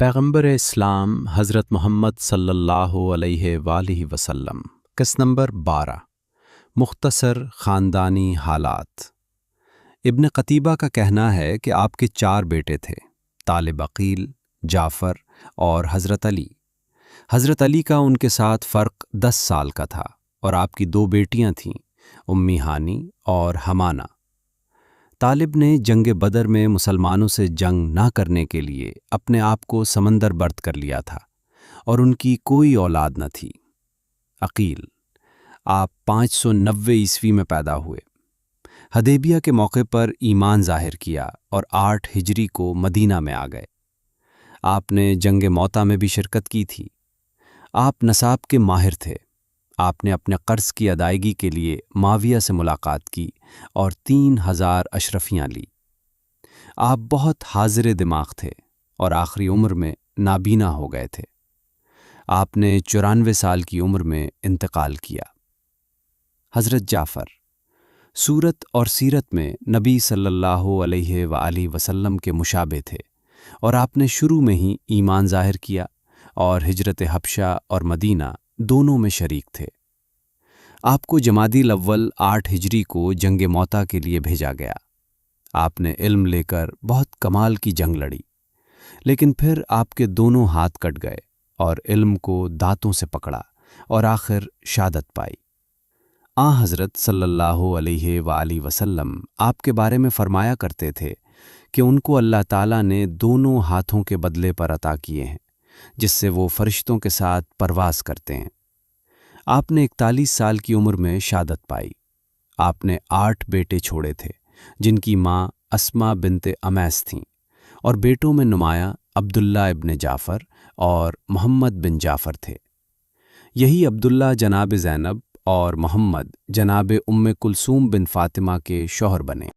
پیغمبر اسلام حضرت محمد صلی اللہ علیہ وآلہ وسلم۔ قسط نمبر 12، مختصر خاندانی حالات۔ ابن قتیبہ کا کہنا ہے کہ آپ کے 4 بیٹے تھے، طالب عقیل، جعفر اور حضرت علی۔ حضرت علی کا ان کے ساتھ فرق 10 سال کا تھا، اور آپ کی 2 بیٹیاں تھیں، امی ہانی اور حمانہ۔ طالب نے جنگ بدر میں مسلمانوں سے جنگ نہ کرنے کے لیے اپنے آپ کو سمندر برد کر لیا تھا، اور ان کی کوئی اولاد نہ تھی۔ عقیل، آپ 590 عیسوی میں پیدا ہوئے۔ حدیبیہ کے موقع پر ایمان ظاہر کیا اور 8 ہجری کو مدینہ میں آ گئے۔ آپ نے جنگ موتا میں بھی شرکت کی تھی۔ آپ نصاب کے ماہر تھے۔ آپ نے اپنے قرض کی ادائیگی کے لیے معاویہ سے ملاقات کی اور 3000 اشرفیاں لی۔ آپ بہت حاضر دماغ تھے اور آخری عمر میں نابینا ہو گئے تھے۔ آپ نے 94 سال کی عمر میں انتقال کیا۔ حضرت جعفر، صورت اور سیرت میں نبی صلی اللہ علیہ وآلہ وسلم کے مشابہ تھے، اور آپ نے شروع میں ہی ایمان ظاہر کیا اور ہجرت حبشہ اور مدینہ دونوں میں شریک تھے۔ آپ کو جمادی الاول 8 ہجری کو جنگ موتا کے لیے بھیجا گیا۔ آپ نے علم لے کر بہت کمال کی جنگ لڑی، لیکن پھر آپ کے دونوں ہاتھ کٹ گئے اور علم کو دانتوں سے پکڑا اور آخر شہادت پائی۔ حضرت صلی اللہ علیہ وآلہ وسلم آپ کے بارے میں فرمایا کرتے تھے کہ ان کو اللہ تعالیٰ نے دونوں ہاتھوں کے بدلے پر عطا کیے ہیں، جس سے وہ فرشتوں کے ساتھ پرواز کرتے ہیں۔ آپ نے 41 سال کی عمر میں شہادت پائی۔ آپ نے 8 بیٹے چھوڑے تھے، جن کی ماں اسما بنت امیس تھیں، اور بیٹوں میں نمایاں عبداللہ ابن جعفر اور محمد بن جعفر تھے۔ یہی عبداللہ جناب زینب اور محمد جناب ام کلثوم بن فاطمہ کے شوہر بنے۔